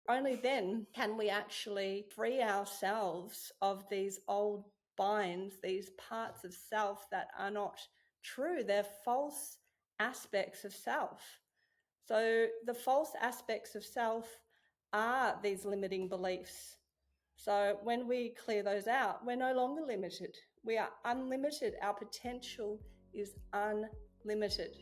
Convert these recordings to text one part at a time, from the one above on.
Only then can we actually free ourselves of these old binds, these parts of self that are not true. They're false aspects of self. So the false aspects of self are these limiting beliefs. So when we clear those out, we're no longer limited. We are unlimited. Our potential is unlimited.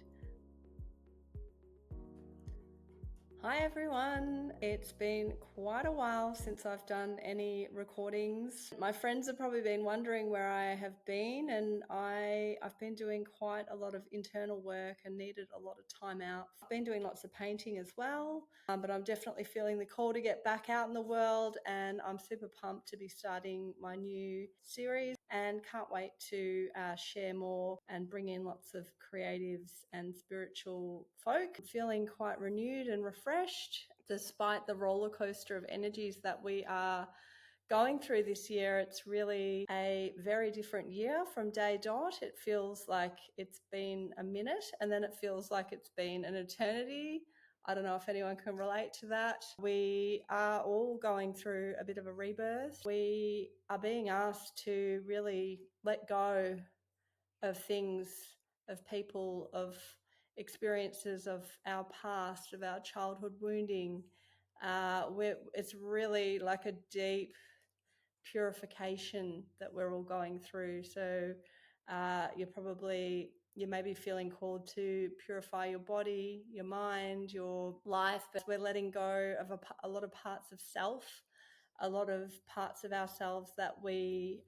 Hi everyone, it's been quite a while since I've done any recordings. My friends have probably been wondering where I have been, and I've been doing quite a lot of internal work and needed a lot of time out. I've been doing lots of painting as well, but I'm definitely feeling the call to get back out in the world, and I'm super pumped to be starting my new series and can't wait to share more and bring in lots of creatives and spiritual folk. I'm feeling quite renewed and refreshed despite the roller coaster of energies that we are going through this year. It's really a very different year from day dot. It feels like it's been a minute, and then it feels like it's been an eternity. I don't know if anyone can relate to that. We are all going through a bit of a rebirth. We are being asked to really let go of things, of people, of experiences of our past, of our childhood wounding. It's really like a deep purification that we're all going through. So you may be feeling called to purify your body, your mind, your life, but we're letting go of a lot of parts of self, a lot of parts of ourselves that we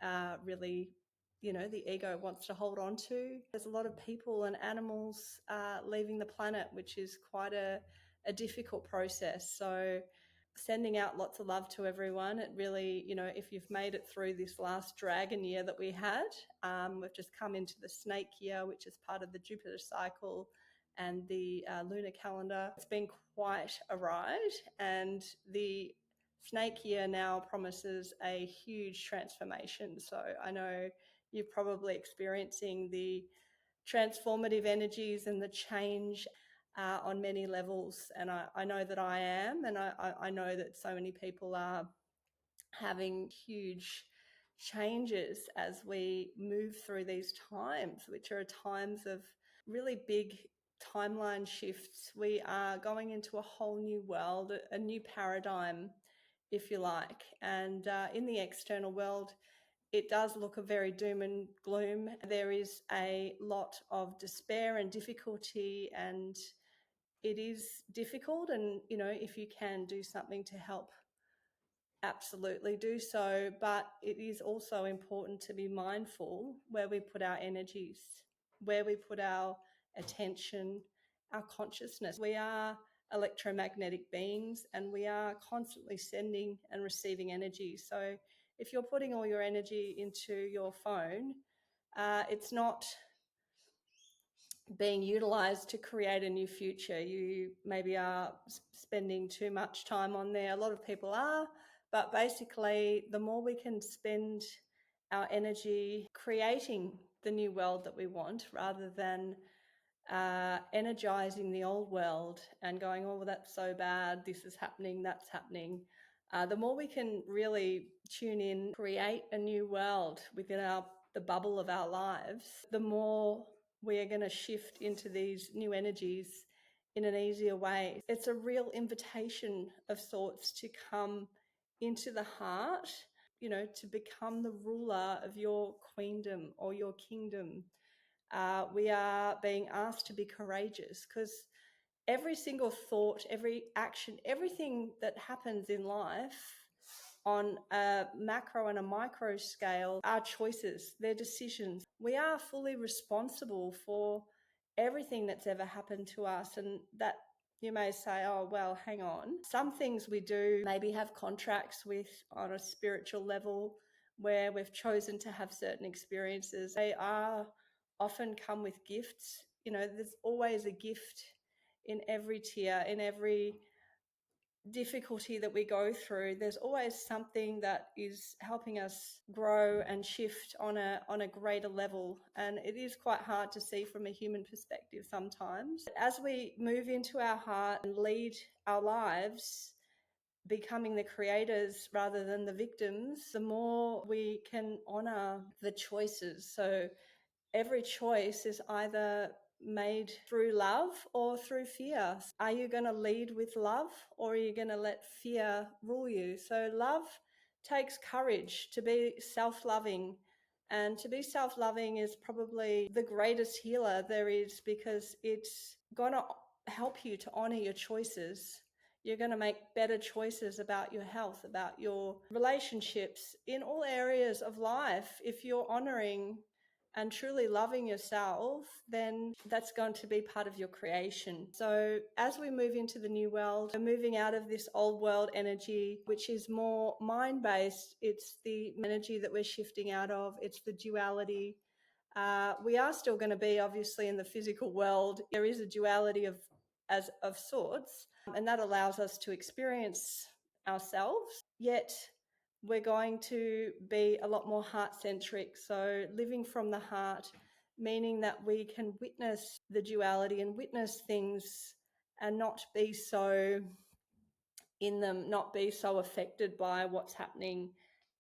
really, the ego wants to hold on to. There's a lot of people and animals leaving the planet, which is quite a difficult process. So sending out lots of love to everyone. It really, if you've made it through this last dragon year that we had, we've just come into the snake year, which is part of the Jupiter cycle and the lunar calendar. It's been quite a ride, and the snake year now promises a huge transformation. So I know you're probably experiencing the transformative energies and the change on many levels, and I know that I am, and I know that so many people are having huge changes as we move through these times, which are times of really big timeline shifts. We are going into a whole new world, a new paradigm, if you like, and in the external world, it does look a very doom and gloom. There is a lot of despair and difficulty, and it is difficult. And, if you can do something to help, absolutely do so. But it is also important to be mindful where we put our energies, where we put our attention, our consciousness. We are electromagnetic beings, and we are constantly sending and receiving energy. So if you're putting all your energy into your phone, it's not being utilized to create a new future. You maybe are spending too much time on there. A lot of people are, but basically the more we can spend our energy creating the new world that we want, rather than energizing the old world and going, oh, well, that's so bad, this is happening, that's happening. The more we can really tune in, create a new world within the bubble of our lives, the more we are going to shift into these new energies in an easier way. It's a real invitation of sorts to come into the heart, to become the ruler of your queendom or your kingdom. We are being asked to be courageous, because every single thought, every action, everything that happens in life on a macro and a micro scale are choices, they're decisions. We are fully responsible for everything that's ever happened to us. And that, you may say, oh, well, hang on. Some things we do maybe have contracts with on a spiritual level, where we've chosen to have certain experiences. They are often come with gifts. There's always a gift in every tier, in every difficulty that we go through. There's always something that is helping us grow and shift on a greater level, and it is quite hard to see from a human perspective sometimes. As we move into our heart and lead our lives, becoming the creators rather than the victims, the more we can honor the choices. So every choice is either made through love or through fear. Are you going to lead with love, or are you going to let fear rule you? So love takes courage to be self-loving. And to be self-loving is probably the greatest healer there is, because it's going to help you to honor your choices. You're going to make better choices about your health, about your relationships, in all areas of life. If you're honoring and truly loving yourself, then that's going to be part of your creation. So as we move into the new world, we're moving out of this old world energy, which is more mind-based. It's the energy that we're shifting out of. It's the duality. We are still going to be obviously in the physical world. There is a duality of sorts, and that allows us to experience ourselves, yet we're going to be a lot more heart-centric. So living from the heart, meaning that we can witness the duality and witness things and not be so in them, not be so affected by what's happening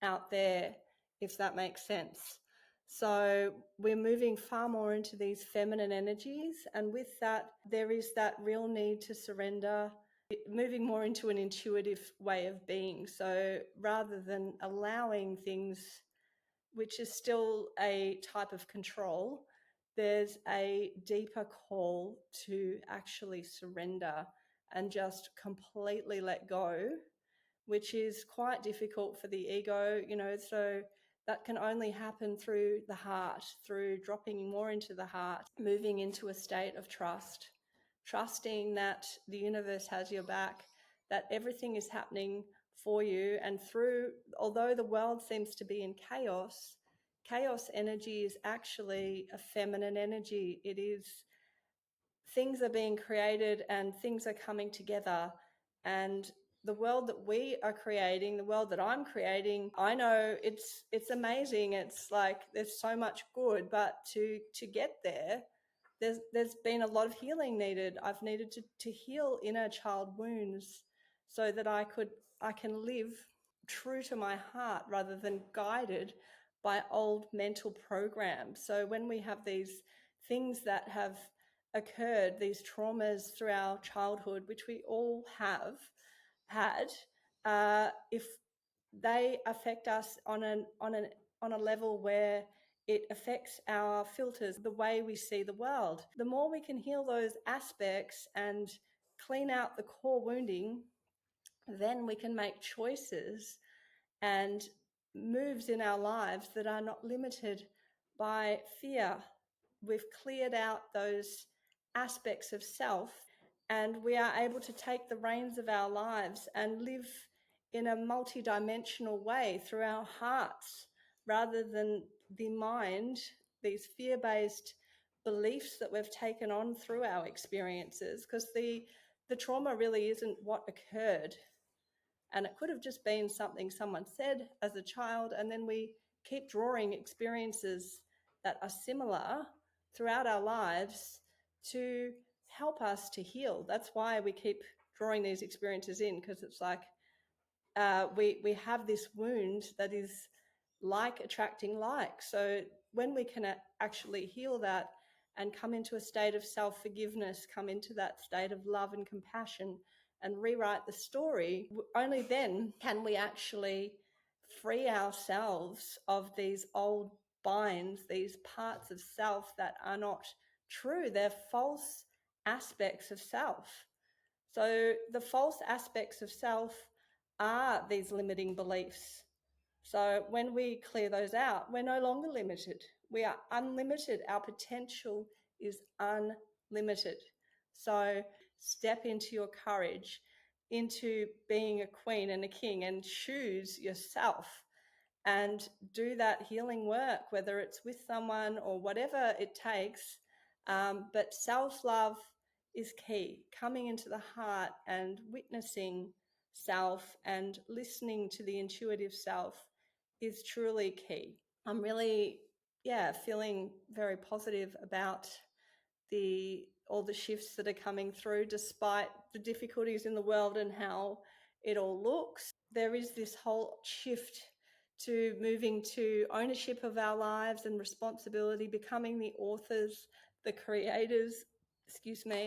out there, if that makes sense. So we're moving far more into these feminine energies, and with that, there is that real need to surrender, moving more into an intuitive way of being. So rather than allowing things, which is still a type of control, there's a deeper call to actually surrender and just completely let go, which is quite difficult for the ego, so that can only happen through the heart, through dropping more into the heart, moving into a state of trust, trusting that the universe has your back, that everything is happening for you. And through, although the world seems to be in chaos, chaos energy is actually a feminine energy. It is, things are being created and things are coming together. And the world that we are creating, the world that I'm creating, I know it's amazing. It's like there's so much good, but to get there, there's been a lot of healing needed. I've needed to heal inner child wounds so that I can live true to my heart rather than guided by old mental programs. So when we have these things that have occurred, these traumas through our childhood, which we all have had, if they affect us on a level where it affects our filters, the way we see the world, the more we can heal those aspects and clean out the core wounding, then we can make choices and moves in our lives that are not limited by fear. We've cleared out those aspects of self, and we are able to take the reins of our lives and live in a multidimensional way through our hearts rather than the mind, these fear-based beliefs that we've taken on through our experiences, because the trauma really isn't what occurred. And it could have just been something someone said as a child, and then we keep drawing experiences that are similar throughout our lives to help us to heal. That's why we keep drawing these experiences in, because it's like we have this wound that is like attracting like. So when we can actually heal that and come into a state of self-forgiveness, come into that state of love and compassion and rewrite the story, only then can we actually free ourselves of these old binds, these parts of self that are not true. They're false aspects of self. So the false aspects of self are these limiting beliefs. So when we clear those out, we're no longer limited. We are unlimited. Our potential is unlimited. So step into your courage, into being a queen and a king, and choose yourself and do that healing work, whether it's with someone or whatever it takes. But self-love is key. Coming into the heart and witnessing self and listening to the intuitive self is truly key. I'm really, feeling very positive about all the shifts that are coming through, despite the difficulties in the world and how it all looks. There is this whole shift to moving to ownership of our lives and responsibility, becoming the authors, the creators,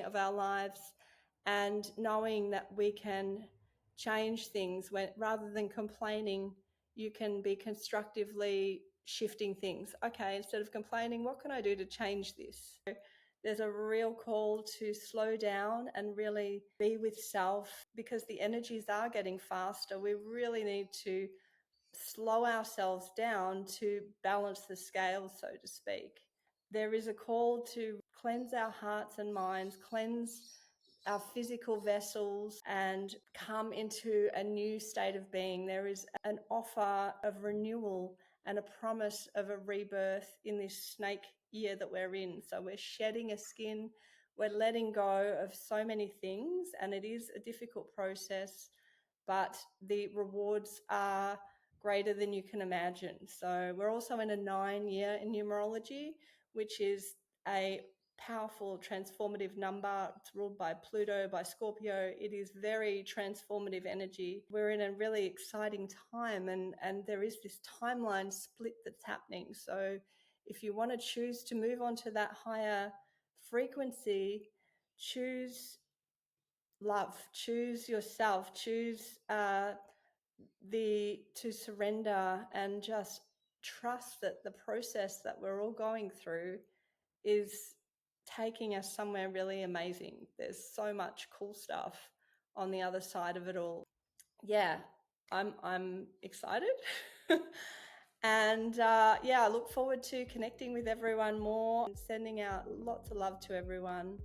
of our lives, and knowing that we can change things rather than complaining, you can be constructively shifting things. Okay, instead of complaining, what can I do to change this? There's a real call to slow down and really be with self, because the energies are getting faster. We really need to slow ourselves down to balance the scales, so to speak. There is a call to cleanse our hearts and minds, cleanse our physical vessels, and come into a new state of being. There is an offer of renewal and a promise of a rebirth in this snake year that we're in. So we're shedding a skin, we're letting go of so many things, and it is a difficult process, but the rewards are greater than you can imagine. So we're also in a 9-year in numerology, which is a powerful transformative number. It's ruled by Pluto, by Scorpio. It is very transformative energy. We're in a really exciting time, and there is this timeline split that's happening. So if you want to choose to move on to that higher frequency, choose love, choose yourself, choose to surrender and just trust that the process that we're all going through is taking us somewhere really amazing. There's so much cool stuff on the other side of it all. Yeah, I'm excited. And I look forward to connecting with everyone more and sending out lots of love to everyone.